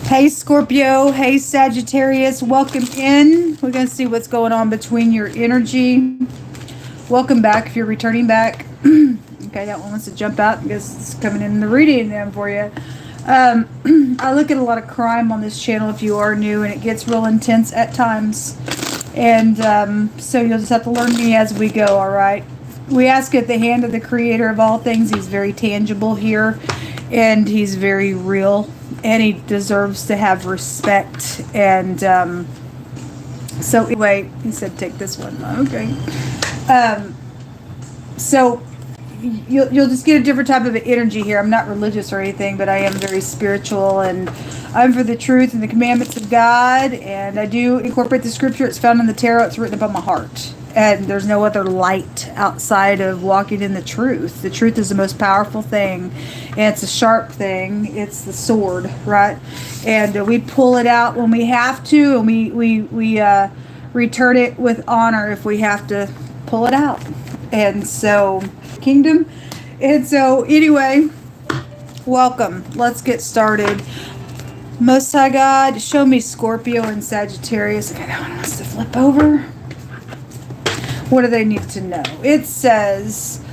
Hey Scorpio, hey Sagittarius, welcome in. We're going to see what's going on between your energy. Welcome back if you're returning back. Okay, that one wants to jump out because it's coming in the reading then for you. I look at a lot of crime on this channel if you are new, and it gets real intense at times. And so you'll just have to learn me as we go, all right? We ask at the hand of the creator of all things. He's very tangible here, and he's very real. And he deserves to have respect. And so anyway, he said take this one. Okay. So you'll just get a different type of energy here. I'm not religious or anything, but I am very spiritual, and I'm for the truth and the commandments of God. And I do incorporate the scripture. It's found in the tarot. It's written upon my heart. And there's no other light outside of walking in the truth. The truth is the most powerful thing. And it's a sharp thing. It's the sword, right? And we pull it out when we have to. And we return it with honor if we have to pull it out. And so, kingdom. And so, anyway, welcome. Let's get started. Most High God, show me Scorpio and Sagittarius. Okay, that one wants to flip over. What do they need to know? It says,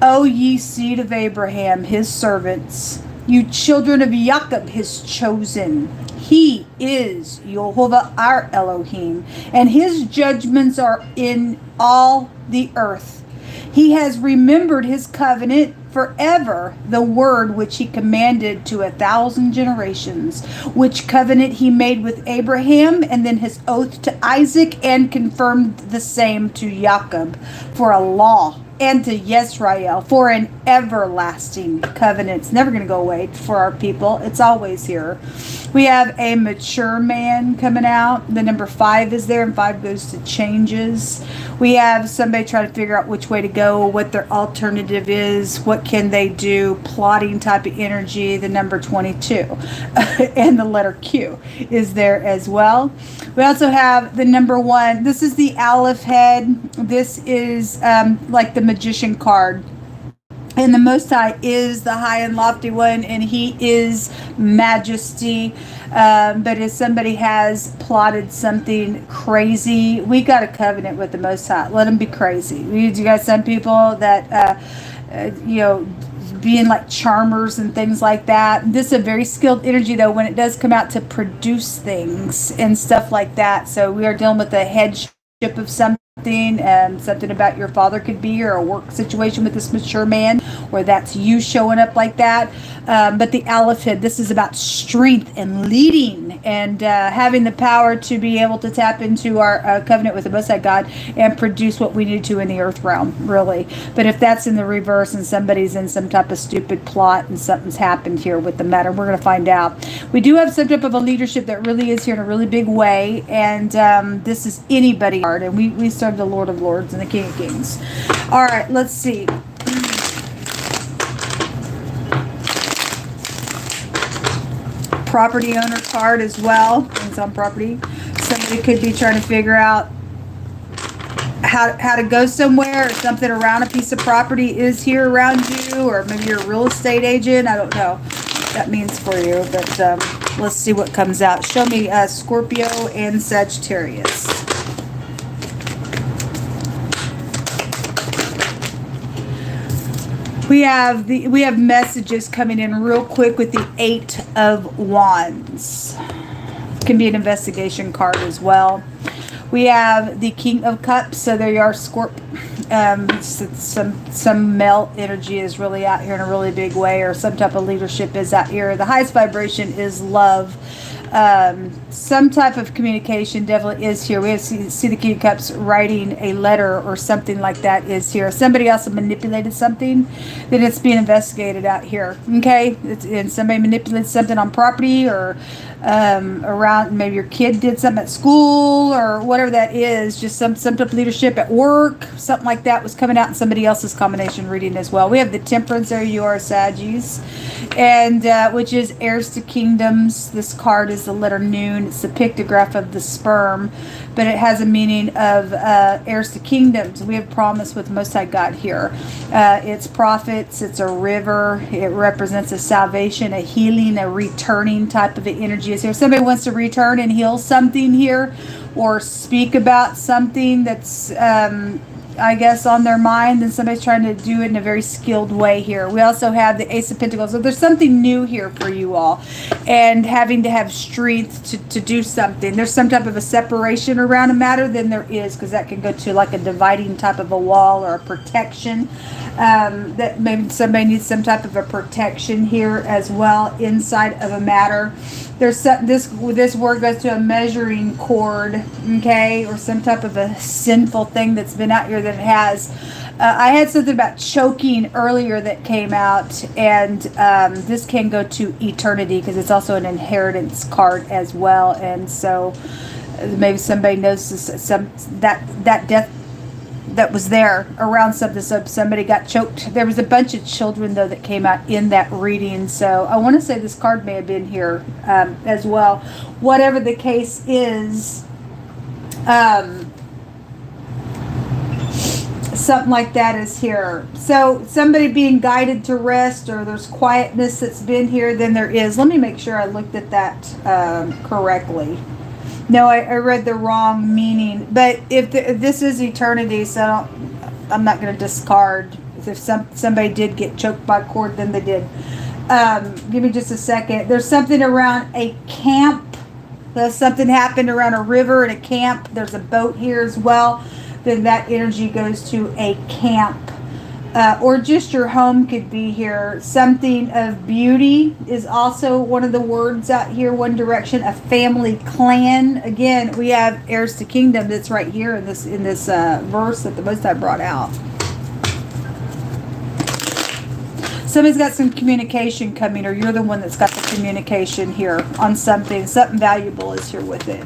O ye seed of Abraham, his servants, you children of Jacob, his chosen. He is YHVH our Elohim, and his judgments are in all the earth. He has remembered his covenant forever, the word which he commanded to 1,000 generations, which covenant he made with Abraham, and then his oath to Isaac, and confirmed the same to Jacob for a law, and to Yisrael for an everlasting covenant. It's never going to go away for our people. It's always here. We have a mature man coming out. The number 5 is there, and 5 goes to changes. We have somebody trying to figure out which way to go, what their alternative is, what can they do, plotting type of energy. The number 22 and the letter Q is there as well. We also have the number 1. This is the Aleph head. This is like the magician card. And the Most High is the high and lofty one, and he is majesty. But if somebody has plotted something crazy, we got a covenant with the Most High. Let them be crazy. You got some people that, being like charmers and things like that. This is a very skilled energy, though, when it does come out to produce things and stuff like that. So we are dealing with a headship of something. Something about your father could be, or a work situation with this mature man, or that's you showing up like that. But the Aleph head, this is about strength and leading, and having the power to be able to tap into our covenant with the Most High God and produce what we need to in the earth realm, really. But if that's in the reverse and somebody's in some type of stupid plot and something's happened here with the matter, we're going to find out. We do have some type of a leadership that really is here in a really big way, and this is anybody hard, and we serve the Lord of Lords and the King of Kings. All right, let's see. Property owner card as well. It's on property. Somebody could be trying to figure out how to go somewhere, or something around a piece of property is here around you, or maybe you're a real estate agent. I don't know what that means for you, but let's see what comes out. Show me Scorpio and Sagittarius. We have messages coming in real quick with the 8 of Wands. Can be an investigation card as well. We have the King of Cups. So there you are, Scorp. Some male energy is really out here in a really big way, or some type of leadership is out here. The highest vibration is love. Some type of communication definitely is here. We have see the King of Cups writing a letter or something like that is here. Somebody else manipulated something, then it's being investigated out here. Okay, and somebody manipulated something on property, or around, maybe your kid did something at school, or whatever that is. Just some type of leadership at work, something like that was coming out in somebody else's combination reading as well. We have the Temperance. There you are, Saggies, and which is heirs to kingdoms. This card is is the letter Nun. It's the pictograph of the sperm, but it has a meaning of heirs to kingdoms. We have promise with Most High God here. It's prophets. It's a river. It represents a salvation, a healing, a returning type of energy. So if somebody wants to return and heal something here, or speak about something that's I guess on their mind, and somebody's trying to do it in a very skilled way here. We also have the Ace of Pentacles. So there's something new here for you all, and having to have strength to do something. There's some type of a separation around a matter, then there is, because that can go to like a dividing type of a wall or a protection. That maybe somebody needs some type of a protection here as well inside of a matter. There's this word goes to a measuring cord, okay, or some type of a sinful thing that's been out here that it has. I had something about choking earlier that came out, and this can go to eternity because it's also an inheritance card as well. And so maybe somebody knows that death that was there around something, so somebody got choked. There was a bunch of children though that came out in that reading, so I want to say this card may have been here as well. Whatever the case is, something like that is here. So somebody being guided to rest, or there's quietness that's been here, then there is. Let me make sure I looked at that correctly. No, I read the wrong meaning. But if this is eternity, so I'm not going to discard. If somebody did get choked by cord, then they did. Give me just a second. There's something around a camp. There's something happened around a river and a camp. There's a boat here as well. Then that energy goes to a camp. Or just your home could be here. Something of beauty is also one of the words out here. One direction, a family clan. Again, we have heirs to kingdom that's right here in this verse that the Most High brought out. Somebody's got some communication coming, or you're the one that's got the communication here on something. Something valuable is here with it.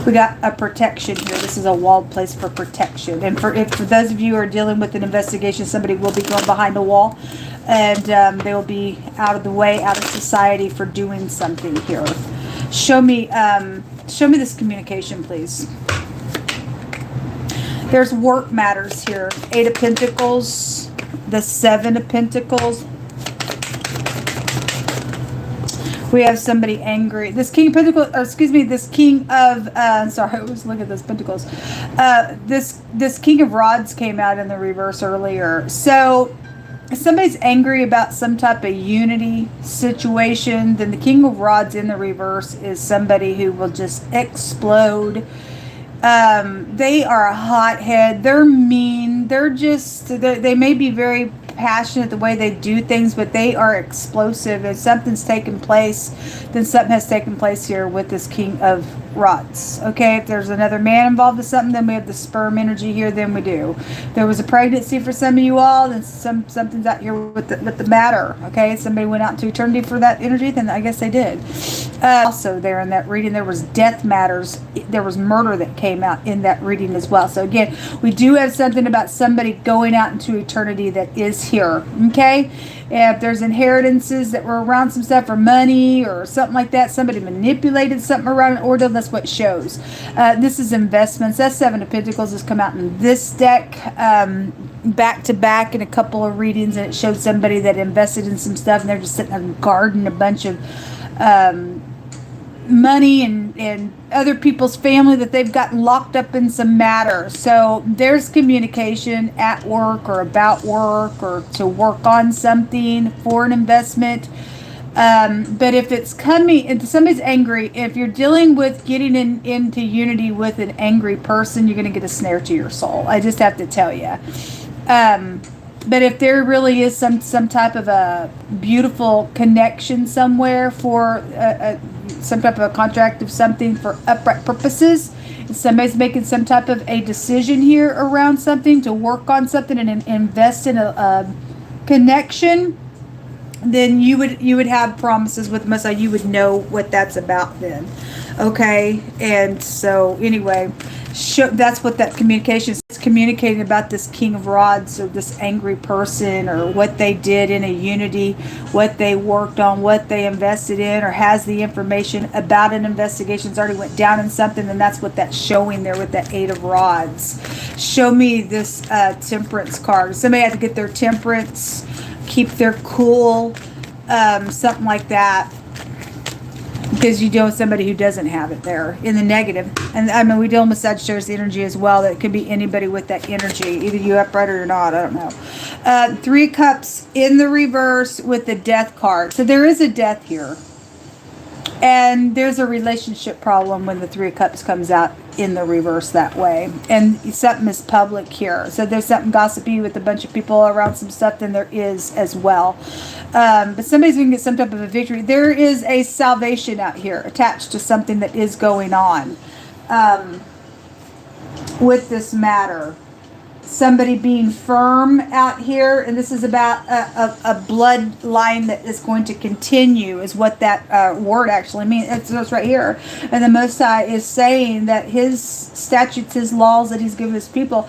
We got a protection here. This is a walled place for protection. And for those of you who are dealing with an investigation, somebody will be going behind a wall, and they will be out of the way, out of society for doing something here. Show me this communication, please. There's work matters here. 8 of Pentacles, the 7 of Pentacles. We have somebody angry. This King of Pentacles, this King of, sorry, I always look at those Pentacles. This King of Rods came out in the reverse earlier. So, if somebody's angry about some type of unity situation, then the King of Rods in the reverse is somebody who will just explode. They are a hothead. They're mean. They may be very passionate the way they do things, but they are explosive. If something's taken place, then something has taken place here with this King of Rods. Okay, if there's another man involved with something, then we have the sperm energy here, then we do. There was a pregnancy for some of you all, then something's out here with the matter. Okay, somebody went out to eternity for that energy, then I guess they did. Also there in that reading, there was death matters. There was murder that came out in that reading as well. So again, we do have something about somebody going out into eternity that is here. Okay, if there's inheritances that were around some stuff, or money or something like that, somebody manipulated something around an order, that's what shows. This is investments. That 7 of Pentacles has come out in this deck back to back in a couple of readings, and it showed somebody that invested in some stuff, and they're just sitting there guarding a bunch of money and other people's family that they've gotten locked up in some matter. So there's communication at work, or about work, or to work on something for an investment. But if it's coming, if somebody's angry, if you're dealing with getting into unity with an angry person, you're going to get a snare to your soul. I just have to tell you. But if there really is some type of a beautiful connection somewhere for some type of a contract of something for upright purposes, if somebody's making some type of a decision here around something to work on something and invest in a connection, then you would have promises with Messiah. You would know what that's about then. Okay, and so anyway, that's what that communication is. communicating about this King of Rods or this angry person or what they did in a unity, what they worked on, what they invested in, or has the information about an investigation that's already went down in something, then that's what that's showing there with that Eight of Rods. Show me this Temperance card. Somebody had to get their temperance, keep their cool, something like that. Because you deal with somebody who doesn't have it there in the negative. And I mean, we deal with Sagittarius energy as well. That could be anybody with that energy. Either you upright or not. I don't know. Three of Cups in the reverse with the Death card. So there is a death here. And there's a relationship problem when the Three of Cups comes out in the reverse that way. And something is public here. So there's something gossipy with a bunch of people around some stuff, then there is as well. But somebody's going to get some type of a victory. There is a salvation out here attached to something that is going on with this matter. Somebody being firm out here, and this is about a bloodline that is going to continue, is what that word actually means. It's right here. And the Most High is saying that his statutes, his laws that he's given his people,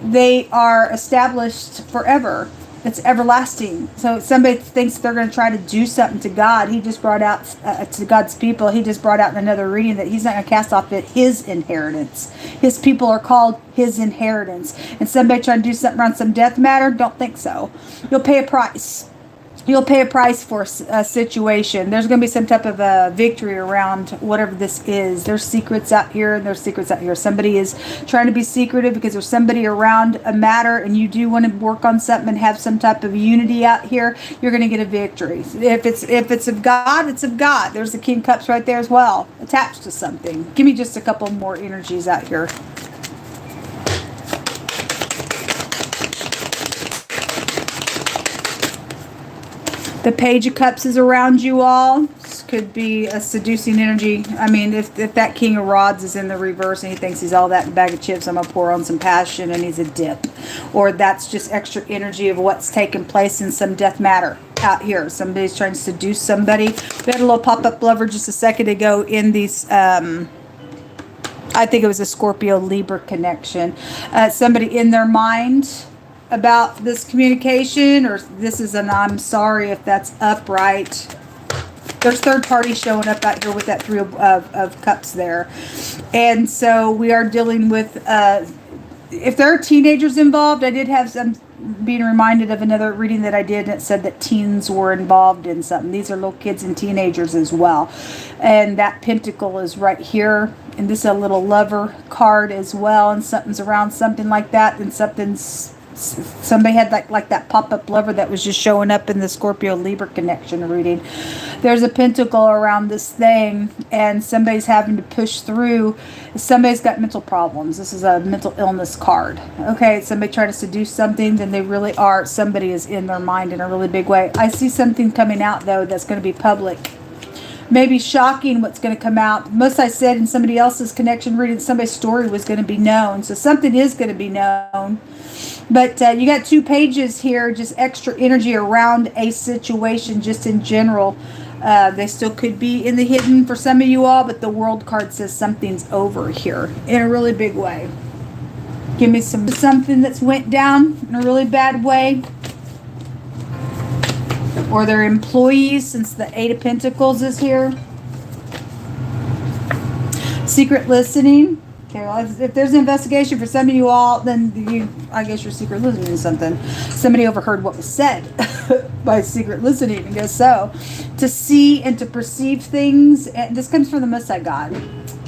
they are established forever. It's everlasting. So somebody thinks they're going to try to do something to God. He just brought out to God's people. He just brought out in another reading that he's not going to cast off his inheritance. His people are called his inheritance. And somebody trying to do something around some death matter, don't think so. You'll pay a price. You'll pay a price for a situation. There's going to be some type of a victory around whatever this is. There's secrets out here and there's secrets out here. Somebody is trying to be secretive because there's somebody around a matter and you do want to work on something and have some type of unity out here. You're going to get a victory. If it's of God, it's of God. There's the King of Cups right there as well, attached to something. Give me just a couple more energies out here. The Page of Cups is around you all. This could be a seducing energy. I mean, if that King of Rods is in the reverse and he thinks he's all that in a bag of chips, I'm going to pour on some passion and he's a dip. Or that's just extra energy of what's taking place in some death matter out here. Somebody's trying to seduce somebody. We had a little pop-up lover just a second ago in these... I think it was a Scorpio Libra connection. Somebody in their mind... about this communication, or this is an I'm sorry if that's upright. There's third party showing up out here with that Three of Cups there. And so we are dealing with, if there are teenagers involved, I did have some being reminded of another reading that I did, and it said that teens were involved in something. These are little kids and teenagers as well. And that Pentacle is right here. And this is a little lover card as well. And something's around something like that. And somebody had like that pop-up lover that was just showing up in the Scorpio Libra connection reading. There's a pentacle around this thing and somebody's having to push through. Somebody's got mental problems. This is a mental illness card. Okay, somebody trying to seduce something, then they really are. Somebody is in their mind in a really big way. I see something coming out though that's going to be public. Maybe shocking what's going to come out. Most I said in somebody else's connection reading, somebody's story was going to be known. So something is going to be known. But you got 2 pages here, just extra energy around a situation just in general. They still could be in the hidden for some of you all, but the World card says something's over here in a really big way. Give me something that's went down in a really bad way. Or their employees, since the Eight of Pentacles is here. Secret listening. Okay, well, if there's an investigation for some of you all, then I guess you're secret listening to something. Somebody overheard what was said by secret listening, I guess so. To see and to perceive things, and this comes from the Most High God.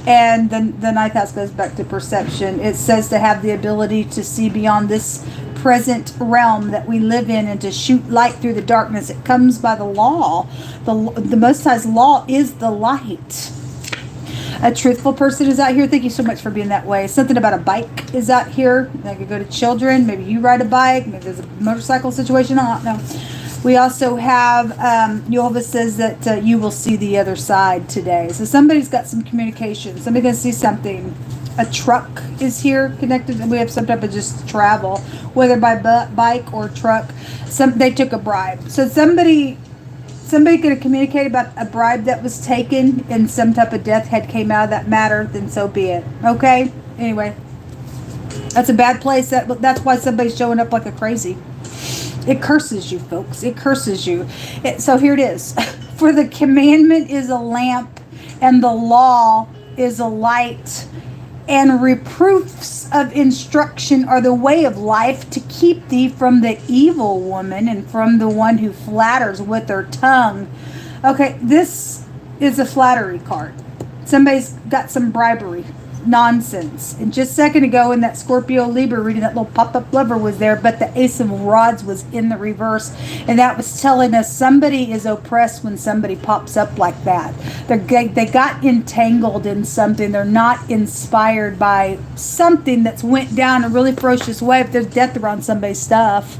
And then the 9th house goes back to perception. It says to have the ability to see beyond this present realm that we live in and to shoot light through the darkness. It comes by the law. The Most High's law is the light. A truthful person is out here. Thank you so much for being that way. Something about a bike is out here. That could go to children. Maybe you ride a bike. Maybe there's a motorcycle situation. I don't know. We also have, YHVH says that you will see the other side today. So somebody's got some communication. Somebody's going to see something. A truck is here connected. And we have some type of just travel, whether by bike or truck. They took a bribe. So somebody going to communicate about a bribe that was taken and some type of death head came out of that matter, then so be it. Okay? Anyway. That's a bad place. That's why somebody's showing up like a crazy. It curses you, folks. It curses you. So here it is. For the commandment is a lamp, and the law is a light, and reproofs of instruction are the way of life, to keep thee from the evil woman and from the one who flatters with her tongue. Okay, this is a flattery card. Somebody's got some bribery nonsense. And just a second ago in that Scorpio Libra reading, that little pop-up lover was there, but the Ace of Rods was in the reverse, and that was telling us somebody is oppressed when somebody pops up like that. They got entangled in something. They're not inspired by something that's went down a really ferocious way. If there's death around somebody's stuff.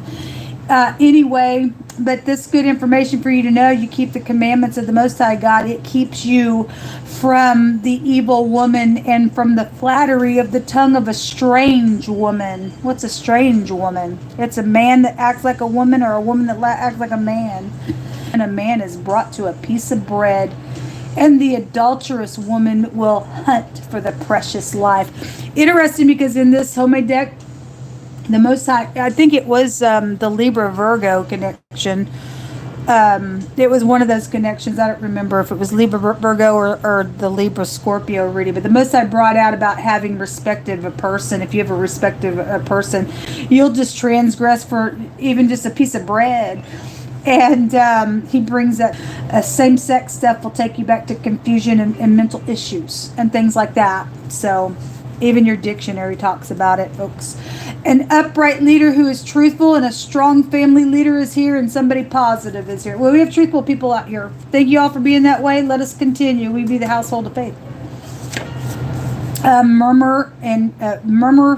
Anyway, but this good information for you to know. You keep the commandments of the Most High God. It keeps you from the evil woman and from the flattery of the tongue of a strange woman. What's a strange woman? It's a man that acts like a woman, or a woman that acts like a man. And a man is brought to a piece of bread, and the adulterous woman will hunt for the precious life. Interesting, because in this homemade deck, the Most High, I think it was the Libra Virgo connection. It was one of those connections. I don't remember if it was Libra Virgo or the Libra Scorpio reading, but the Most High brought out about having respect of a person. If you have a respect of a person, you'll just transgress for even just a piece of bread. And he brings that same-sex stuff will take you back to confusion and mental issues and things like that. So even your dictionary talks about it, folks. An upright leader who is truthful, and a strong family leader is here, and somebody positive is here. Well, we have truthful people out here. Thank you all for being that way. Let us continue. We be the household of faith. Murmur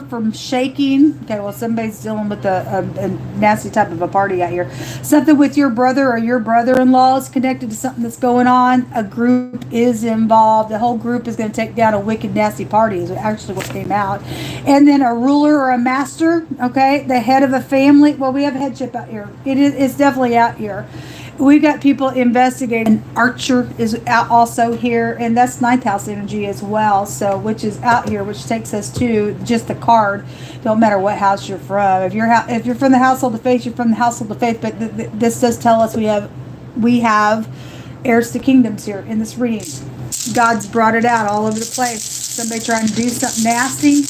from shaking. Okay, well, somebody's dealing with a nasty type of a party out here. Something with your brother or your brother-in-law is connected to something that's going on. A group is involved. The whole group is going to take down a wicked, nasty party is actually what came out. And then a ruler or a master, okay, the head of a family. Well, we have a headship out here. It's definitely out here. We've got people investigating. Archer is out also here, and that's ninth house energy as well. So, which is out here, which takes us to just the card. Don't matter what house you're from. If you're from the household of faith, you're from the household of faith. But this does tell us we have heirs to kingdoms here in this reading. God's brought it out all over the place. Somebody trying to do something nasty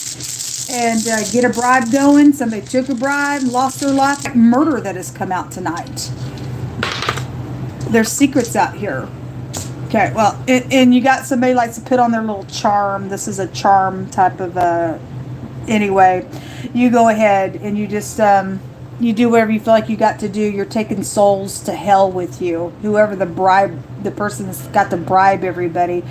and get a bribe going. Somebody took a bribe, lost their life. Murder that has come out tonight. There's secrets out here. Okay, well, and you got somebody likes to put on their little charm. This is a charm type of anyway, you go ahead and you just you do whatever you feel like you got to do. You're taking souls to hell with you. Whoever the person that's got to bribe everybody.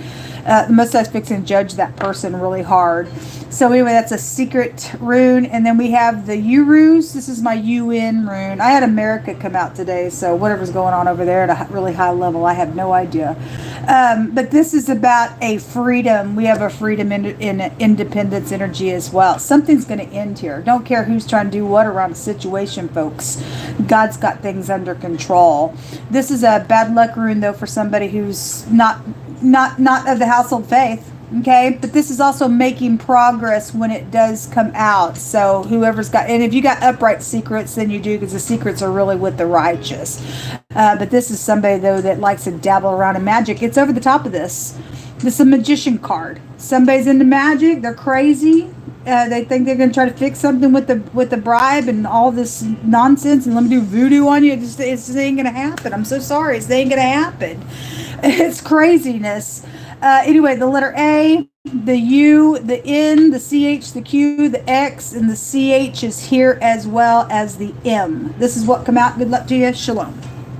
The Most High's fixing to judge that person really hard. So anyway, that's a secret rune. And then we have the Urus. This is my UN rune. I had America come out today, so whatever's going on over there at a really high level, I have no idea. But this is about a freedom. We have a freedom in independence energy as well. Something's going to end here. Don't care who's trying to do what around a situation, folks. God's got things under control. This is a bad luck rune, though, for somebody who's not of the household faith. Okay, but this is also making progress when it does come out. So whoever's got, and if you got upright secrets, then you do, because the secrets are really with the righteous. But this is somebody, though, that likes to dabble around in magic. It's over the top of this. This is a magician card. Somebody's into magic. They're crazy. They think they're going to try to fix something with the bribe and all this nonsense, and let me do voodoo on you. It just ain't going to happen. I'm so sorry. It ain't going to happen. It's craziness. Anyway, the letter A, the U, the N, the CH, the Q, the X, and the CH is here, as well as the M. This is what come out. Good luck to you. Shalom.